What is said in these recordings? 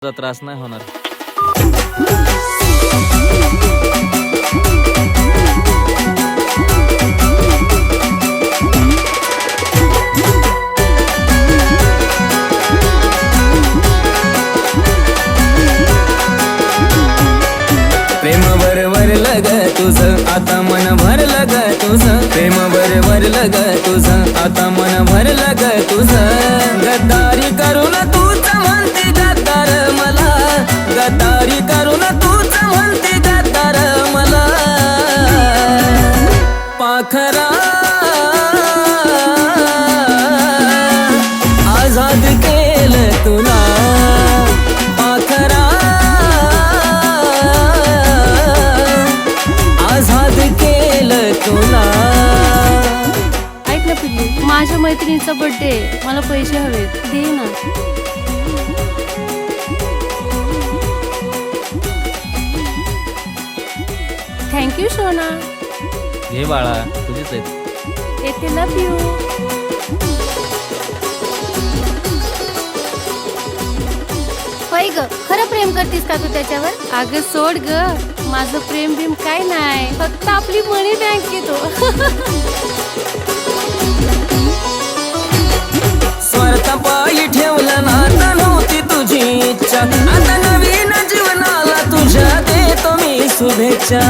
त्रास नाही होणार. प्रेम भरलं ग तुझं आता मन भरलं ग तुझं प्रेम भरलं ग तुझं आता मन भरलं ग तुझं गद्दारी करून तूच म्हणते गद्दार मला गद्दारी करून तूच म्हणते गद्दार मला पाखरा आझाद केलं तुला पाखरा आझाद केलं तुला. ऐक ना पिल्लू, माझ्या मैत्रिणीचा बर्थडे, मला पैसे हवेत, दे ना. थँक्यू सोना. घे बाळा, तुझीच आहेत. येते, लव यू. होय ग, खरं प्रेम करतीस का तू त्याच्यावर? अगं सोड ग, माझं प्रेम बिम काय नाही, फक्त आपली मनी बँक येतो. स्वार्थापायी ठेवलं नाता नव्हती तुझी इच्छा, आता नवीन जीवनाला तुझ्या देतो मी शुभेच्छा.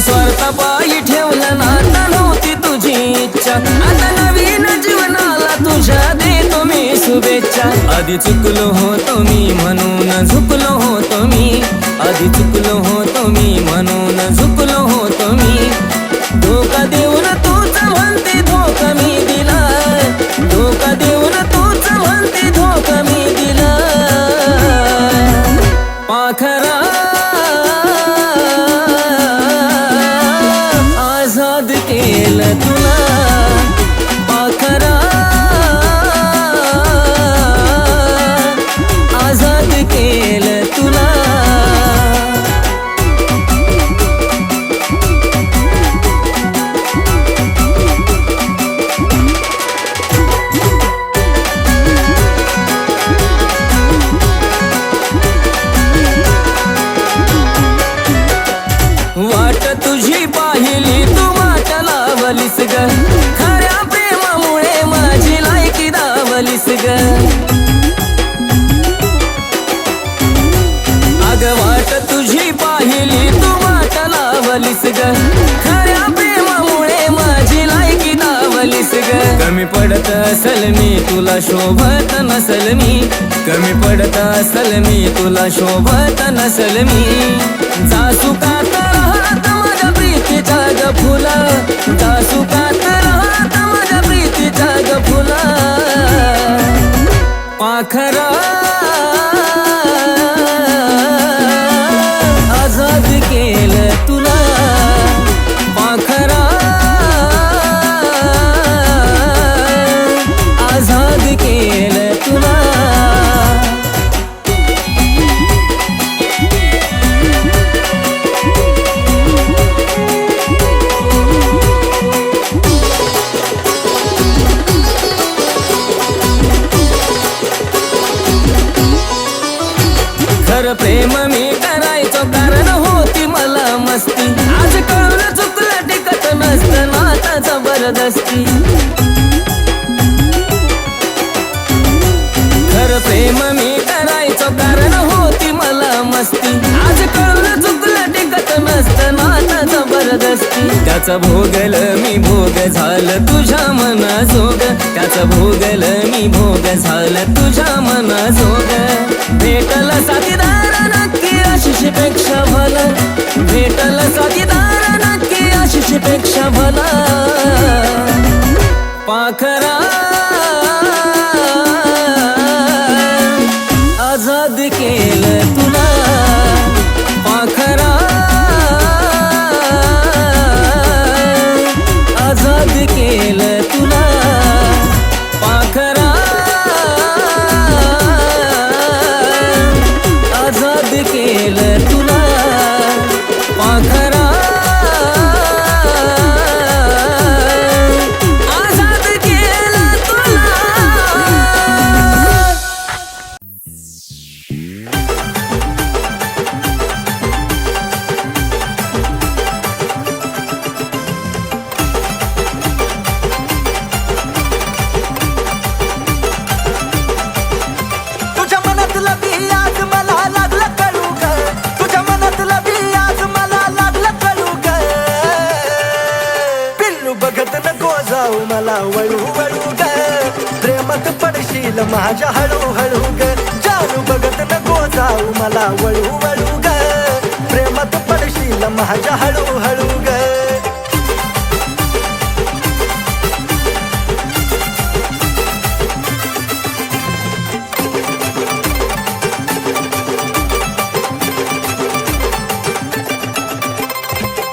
स्वार्थापायी ठेवलं नाता नव्हती तुझी इच्छा, आता नवीन जीवनाला तुझ्या देतो मी शुभेच्छा. आधी चुकलो होतो मी म्हणून झुकलो होतो मी, आधी चुकलो होतो मी म्हणून झुकलो होतो मी. धोका देऊन तूच म्हणते धोका मी दिला, धोका देऊन तूच म्हणते धोका मी दिला. पाखरा आझाद केलं तुला, पाखरा आझाद केलं तुला. वाट तुझी पाहिली तू वाट लावलीस ग, खऱ्या प्रेमामुळे माझी लायकी दावलीस ग. अग वाट तुझी पाहिली तू वाट लावलीस ग, खऱ्या प्रेमामुळे माझी लायकी दावलीस ग. कमी पडत असल मी तुला शोभत नसल मी, कमी पडत असल मी तुला शोभत नसल मी. जासुकात राहत माझ्या प्रीतीच्या ग फुला, जासुकात राहत माझ्या प्रीतीच्या ग फुला. पाखरा आझाद केलं तुला, पाखरा आझाद केलं तुला. खरं प्रेम मी करायचो कारण होती मला मस्ती, आज कळून चुकलं टिकत नसतं नाता जबरदस्ती. खरं प्रेम मी करायचो कारण होती मला मस्ती, आज कळून चुकलं टिकत नसतं नाता जबरदस्ती. त्याचं भोगलं मी भोग झालं तुझ्या मनाजोग, त्याचं भोगलं मी भोग झालं तुझ्या मनाजोग. भेटल साथीदार नक्की आशिषपेक्षा भला, भेटल साथीदार नक्की आशिषपेक्षा भला. पाखरा आझाद केलं तुला, पाखरा आझाद केलं तुला. पाखरा आझाद केलं तुला, पाखरा आझाद केलं तुला. मला वळू वळू ग प्रेमात पडशील माझ्या हळूहळू ग जानू बघत नको जाऊ मला वळू वळू ग प्रेमात पडशील माझ्या हळूहळू ग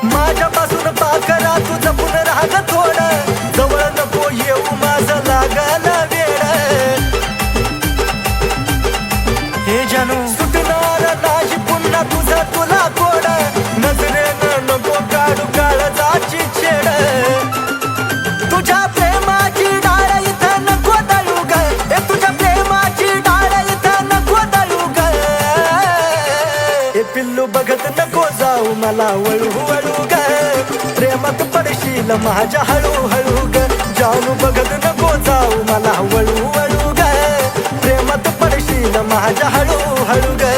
माझ्यापासून पाकरा तू जपून राग थोडं जवळ नको येऊ माझं लागल वेळ हे जानू सुटणार नाही पुन्हा तुझं तुला कोड नजरेनं नको काढू काळजाची छेड तुझ्या प्रेमाची डाळ इथं नको दळू ग तुझ्या प्रेमाची डाळ इथं नको दळू ग हे पिल्लू बघत नको जाऊ मला वळू वळू ग प्रेमात पडशील माझ्या हळूहळू ग जानू बघत नको जाऊ मला वळू वळू ग प्रेमात पडशील माझ्या हळूहळू ग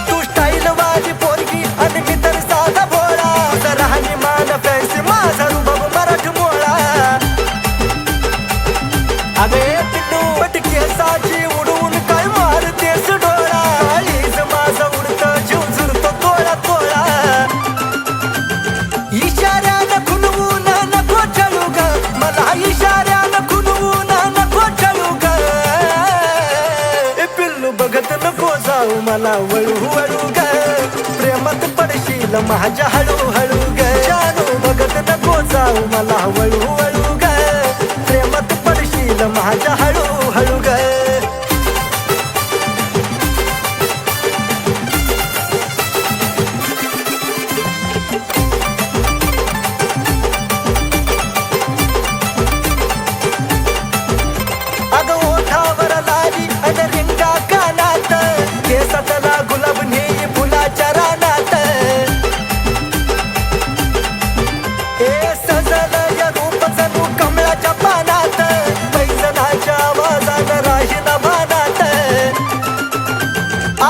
तू स्टाईल वाली पोरगी आणि मी तर साधा भोळा राहणी मान फॅन्सी माझा रुबाब मराठ मोळा अगे पिल्लू पटकेसाची उडवून काय मारतेस डोळा आलीस माझा उडत जीव झुरतो तोळा तोळा इशाऱ्यानं खुनवून नको चळू ग मला इशाऱ्यानं खुनवून नको चळू ग ए पिल्लू बघत नको जाऊ मला वळू वळू ग प्रेमात पडशील माझ्या हळूहळू ग जानू बघत नको जाऊ मला वळू वळू ग प्रेमात पडशील माझ्या हळूहळू ग अगं ओठावर लाली आणि रिंगा कानात केसातला गुलाब नेई फुलाच्या रानात ए सजल या रूप जणू कमळाच्या पानात पैजनाच्या आवाजानं राहीन भानात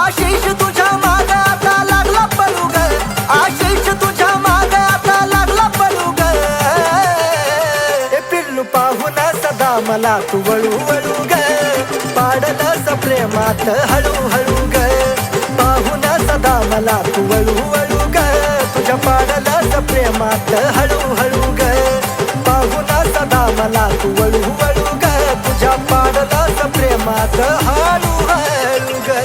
आशिष तुझ्या माग आता लागला पळू ग आशिष तुझ्या माग आता लागला पळू ग ए पिल्लू पाहून सदा मला तू वळू वळू ग पाडलंस प्रेमात हळूहळू ग पाहून सदा मला तू वळू वळू ग तुझ्या पाडलंस प्रेमात हळूहळू ग पाहून सदा मला तू वळू वळू ग तुझ्या पाडलंस प्रेमात हळूहळू ग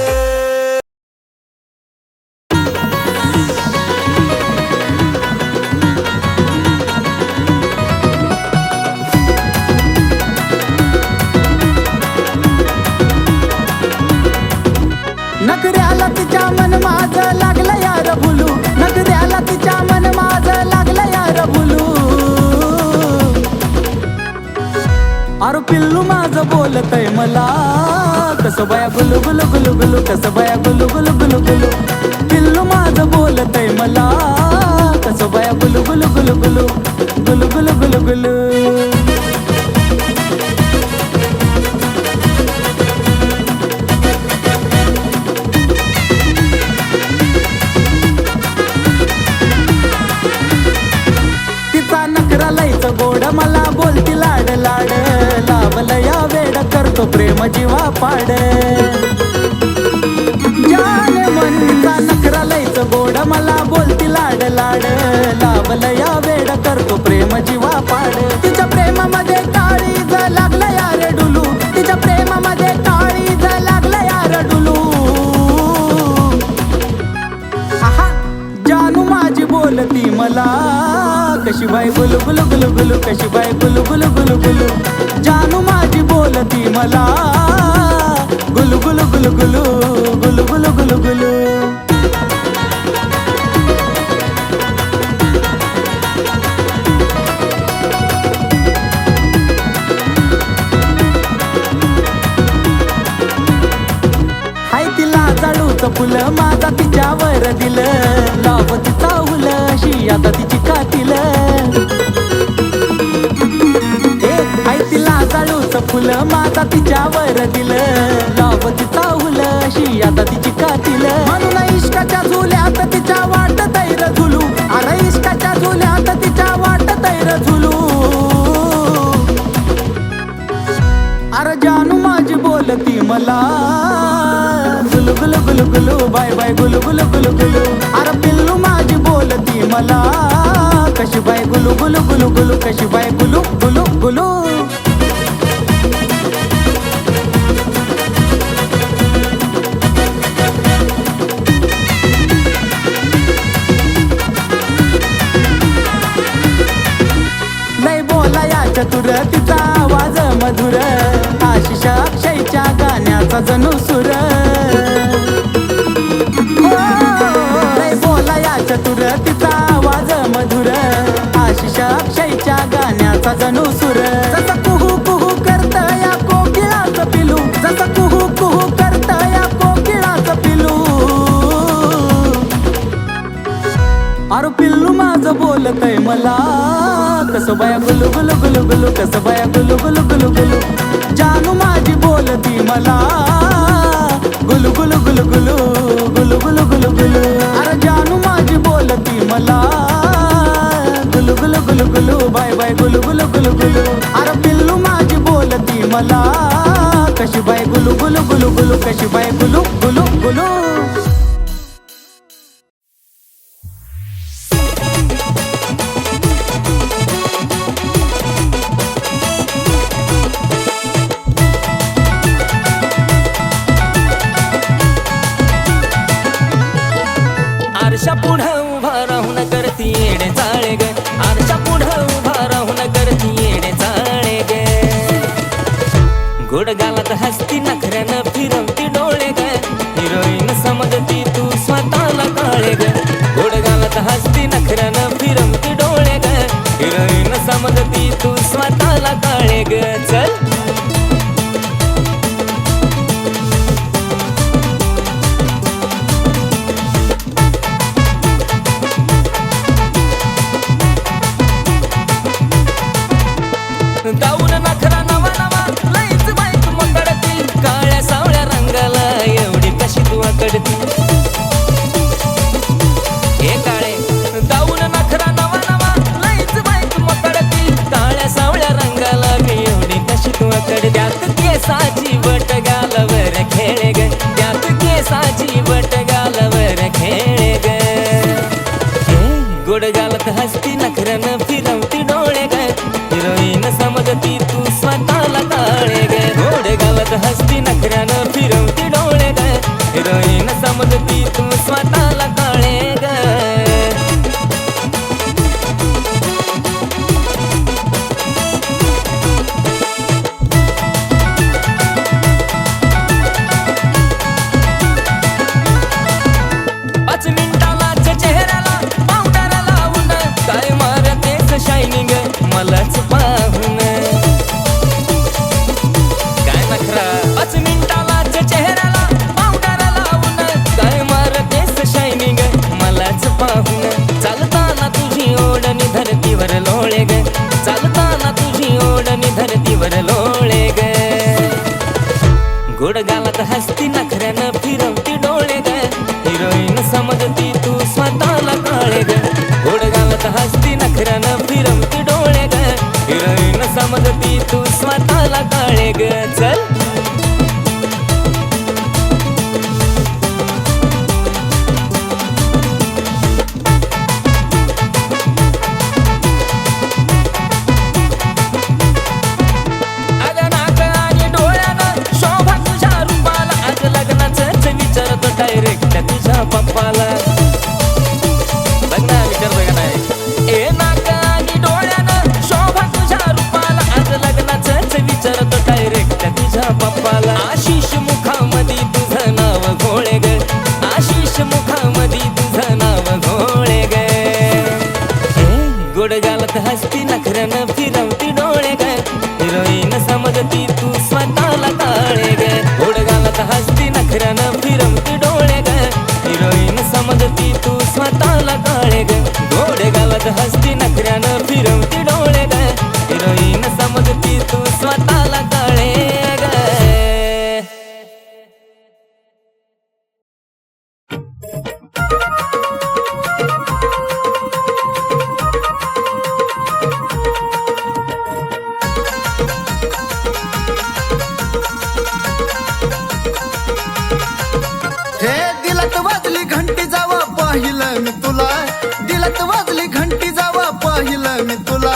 नगऱ्याला तिच्या मन माझं लागलं यार भुलू नगऱ्याला तिच्या मन माझं लागलं यार भुलू अरे पिल्लू माझं बोलतय मला कसं बाया गुलू गुलू गुलू गुलू कसं बाया गुलू गुलू गुलू गुलू पिल्लू माझं बोलतय मला कसं बाया गुलू गुलू गुलू गुलू गुलू गुलू गुलू गुलू गोड मला बोलती लाड लाड लावलं या वेड करतो प्रेम जीवा पाड जान मनचा नखरा लयचं गोड मला बोलती लाड लाड लावलं या वेड करतो प्रेम जीवा पाड तिच्या प्रेमामध्ये काळीज लागलं यार डुलू तिच्या प्रेमामध्ये काळीज लागलं यार डुलू आहा जानू माझी बोलती मला कशी बाई गुलू गुलू गुलू गुलू कशी बाई गुलू गुलू गुलू गुलू जानू माझी बोलती मला गुलू गुलू गुलू गुलू गुलू गुलू गुलू गुलू हाय तिला जाळूचं फुलं माझा तिच्यावर दिलं लाव तिचा उल अशी आता तिची कातील हाय तिला जाळूचं फुलं माझा तिच्यावर दिलं लावती चाहुल अशी आता तिची कातील म्हणून इश्काच्या झुल्यात तिच्या वाट तैर झुलू अरे इश्काच्या झुल्यात तिच्या वाट तैर झुलू अरे जानू माझी बोलती मला गुलू गुलू गुलू गुलू बाय बाय गुलू गुलू गुलू गुलू अरे पिल्लू माझी बोलती मला कशी बाय गुलू गुलू गुलू गुलू कशी बाय गुलू गुलू गुलू लय बोला या चतुर तिचा आवाज मधुर आशिष अक्षयच्या गाण्याचा जणू सुर लय बोला या चतुर तिचा आवाज मधुर आशिष अक्षयच्या गाण्याचा जणू सुर जसं कुहू कुहू करत या कोकिळाचं पिलू जसं कुहू कुहू करत या कोकिळाचं पिलू अरे पिल्लू माझं बोलतय मला कसं बाया गुलू गुलू गुलू गुलू कसं बाया गुलू गुलू गुलू गुलू जानू माझी बोलती मला गुलू गुलू गुलू गुलू गुलू गुलू गुलू गुलू अरे जानू माझी बोलती मला गुलू गुलू गुलू गुलू बाय बाय गुलू गुलू गुलू गुलू अरे पिल्लू माझी बोलती मला कशी बाय गुलू गुलू गुलू गुलू कशी बाय गुलू गुलू गुलू आरशा पुढं उभा राहून करती येडे चाळे ग आरशा पुढं उभा राहून करती येडे चाळे ग गोड गालात हसती नखऱ्यानं फिरवती डोळे ग हिरोईन समजती तू स्वतःला काळे ग गोड गालात हसती नखऱ्यानं फिरवती डोळे ग हिरोईन समजती तू स्वतःला काळे ग चल गाऊन नखरा नवा नवा लईच बाईक मकडती काळ्या सावळ्या रंगाला एवढी कशी तू आकडती हे काळे गाऊन नखरा नवा नवा लईच बाईक मकडती काळ्या सावळ्या रंगाला मी एवढी कशी तू आकडती त्यात केसाची बट गालावर खेळे ग त्यात केसाची बट गालावर खेळे ग गोड गालात हसती नखऱ्यानं फिरवती डोळे ग हिरोईन समजती तू स्वतःला काळे ग गोड गालात हसती नखऱ्यानं फिरवती डोळे ग हिरोईन समजती तू स्वतःला काळे ग पाच मिनिटालाच चेहऱ्याला पावडर लावून काय मारतेस शायनिंग मलाच पाहून काय नखरा 5 मिनिटालाच चेहऱ्याला पावडर लावून काय मारतेस शायनिंग मलाच पाहून चालताना तुझी ओढणी धरतीवर लोळे ग चालताना तुझी ओढणी धरतीवर लोळे ग गोड गालात हसती नखऱ्यानं फिरवती डोळे ग हिरोईन समजती तू स्वतःला काळे ग गोड गालात हसती नखऱ्यानं फिरवती डोळे ग हिरोईन समजती तू स्वतःला काळे ग चल अगं नाक आणि डोळ्यानं शोभा तुझ्या रूपाला आज लग्नाचंच विचारतो डायरेक्ट तुझ्या पप्पाला लग्न विचारतोय का नाही ए नाक आणि डोळ्यानं शोभा तुझ्या रूपाला आज लग्नाचंच विचारतो डायरेक्ट तुझ्या पप्पाला आशिष मुखामध्ये तुझं नाव घोळे ग आशिष मुखामध्ये तुझं नाव घोळे ग गोड गालात हसती नखऱ्यानं फिरवती डोळे ग हिरोईन समजती तू स्वतःला काळे ग गोड गालात हसती नखऱ्यानं फिरवती डोळे ग हिरोईन समजती तू स्वतःला काळे ग गोड गालात हसती नखऱ्यानं फिरवती डोळे ग हिरोईन समजती तू स्वतःला काळे पाहिलं मी तुला, दिलत वाजली घंटी जावा पाहिलं मी तुला.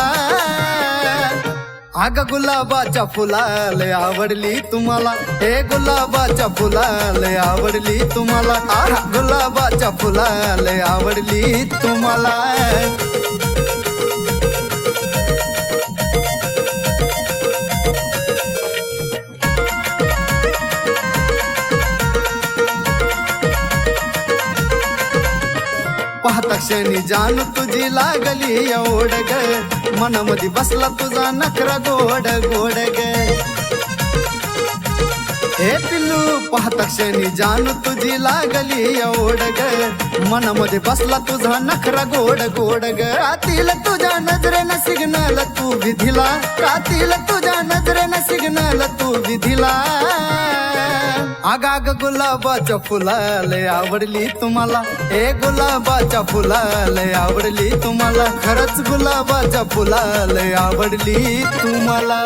अग गुलाबाच्या फुलाले आवडली तुम्हाला, हे गुलाबाच्या फुलाले आवडली तुम्हाला, आहा गुलाबाच्या फुलाले आवडली तुम्हाला. पाहता क्षणी जान तुझी लागली एवढ ग, मनामध्ये बसला तुझा नखरा गोड गोड ग. हे पिल्लू पाहता क्षणी जान तुझी लागली एवढ ग, मनामध्ये बसला तुझा नखरा गोड गोड ग. कातील तुझ्या नजरेनं सिग्नल तू विधिला, कातील तुझ्या नजरेनं सिग्नल तू विधिला. आगाग गुलाबाच्या फुलाले आवडली तुम्हाला, हे गुलाबाच्या फुलाले आवडली तुम्हाला, खरंच गुलाबाच्या फुलाले आवडली तुम्हाला.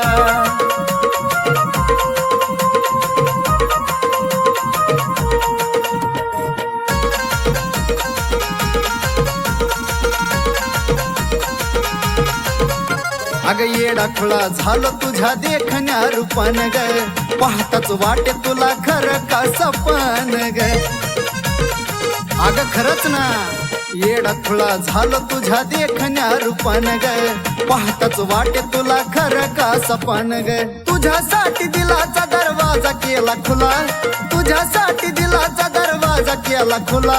अग येडा खुळा झालो तुझ्या देखण्या रूपान ग, पाहताच वाटे तुला खरं का सपन ग. अग खरंच ना येडा खुळा झालो तुझ्या देखण्या रूपान ग, पाहताच वाटे तुला खरं का सपन ग. तुझ्यासाठी दिलाचा दरवाजा केला खुला, तुझ्यासाठी दिलाचा दरवाजा केला खुला.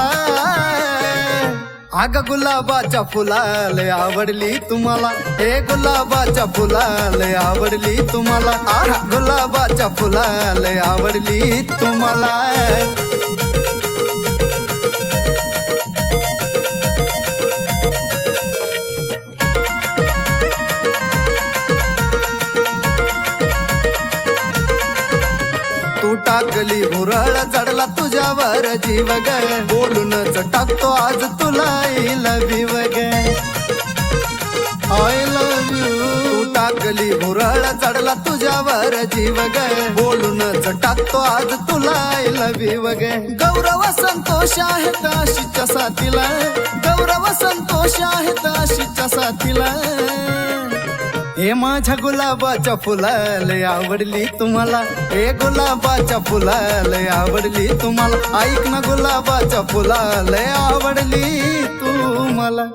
अग गुलाबाच्या फुलाले आवडली तुम्हाला, हे गुलाबाच्या फुलाले आवडली तुम्हाला, आहा गुलाबाच्या फुलाले आवडली तुम्हाला. तू टाकली भुरळ चढला तुझ्यावर जीव ग, बोलूनच टाकतो आज तुला I love you ग, I love you. तू टाकली भुरळ चढला तुझ्यावर जीव ग, बोलूनच टाकतो आज तुला I love you ग. गौरव संतोष आहे ताशीच्या साथीला, गौरव संतोष आहे ताशीच्या साथीला. हे माझ्या गुलाबाच्या फुलाले आवडली तुम्हाला, हे गुलाबाच्या फुलाले आवडली तुम्हाला, ऐक ना गुलाबाच्या फुलाले आवडली तुम्हाला.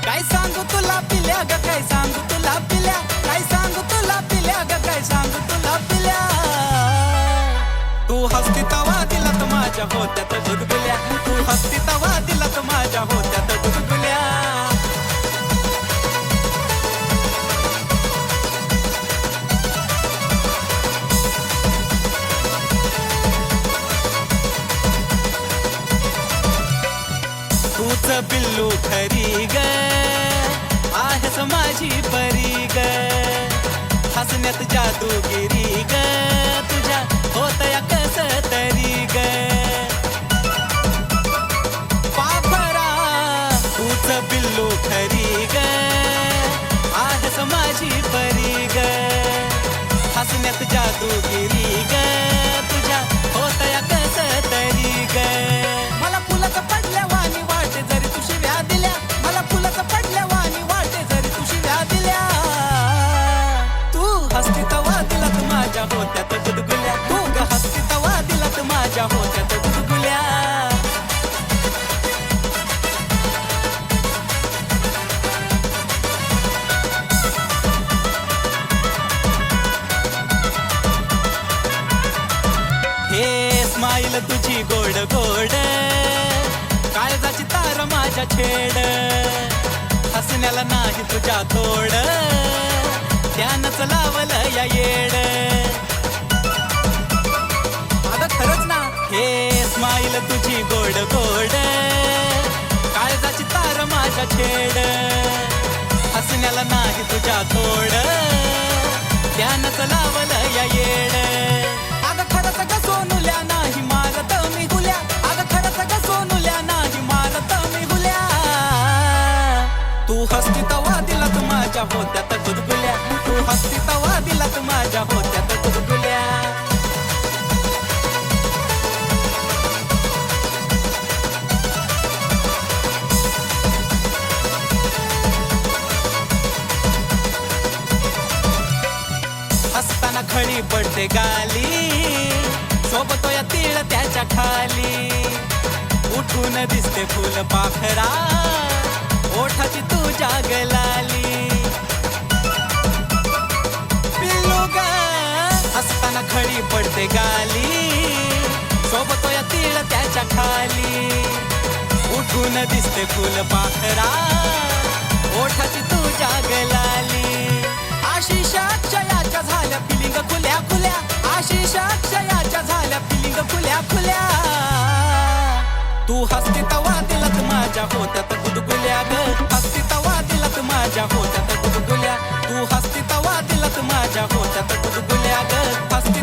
काय सांगू तुला पिल्या ग, काय सांगू तुला पिल्या, काय सांगू तुला पिल्या ग, काय सांगू तुला पिल्या. तू हसती तवा दिलात माझ्या होत्यात गुदगुल्या, तू हसती तवा दिलात माझ्या होत्यात गुदगुल्या. तूच पिल्लू खरी ग, आहेस माझी परी ग, हसण्यात जादूगिरी ग, तुझ्या होतया कस तरी ग. पापरा तूच पिल्लू खरी ग, आहेस माझी परी ग, हसण्यात जादूगिरी ग, तुझ्या होतया कस तरी ग. मला फुलाचं पडल्या वाणी वाटे जरी तू शिव्या दिल्या, मला फुलाचं पडल्या वाणी वाटे जरी तू शिव्या दिल्या. तू हसती तवा दिलात माझ्या होत्यात गुदगुल्या, तू ग हसती तवा दिलात माझ्या होत्यात गुदगुल्या. हे स्माईल तुझी गोड गोड, काळजाची तार माझ्या छेड, हसण्याला नाही तुझ्या तोड, त्यानंच लावलं या येड. आता खरंच ना हे स्माईल तुझी गोड गोड, काळजाची तार माझ्या छेड, हसण्याला नाही तुझ्या तोड, त्यानंच लावलं या येड. अगं खरंच ग सोनुल्या नाही मारत मी गुल्या, अगं खरंच ग सोनुल्या नाही मारत होत्यात गुदगुल्या तू हसती तवा दिलात माझ्या होत्यात गुदगुल्या हसताना खळी पडते गाली सोबत या तिळ त्याच्या खाली उठून दिसते फुल पाखरा ओठाची तुझ्या गलाली पिल्लू ग हसताना खळी पडते गाली सोबत या तिळ त्याच्या खाली उठून दिसते फुल पाखरा ओठाची तुझ्या गलाली आशिष अक्षयाच्या झाल्या फिलिंग खुल्या खुल्या आशिष अक्षयाच्या झाल्या फिलिंग खुल्या खुल्या तू हसती तवा दिलात माझ्या होत्यात गुदगुल्या ग हसती तवा दिलात माझ्या होत्यात गुदगुल्या तू हसती तवा दिलात माझ्या होत्यात गुदगुल्या ग हसती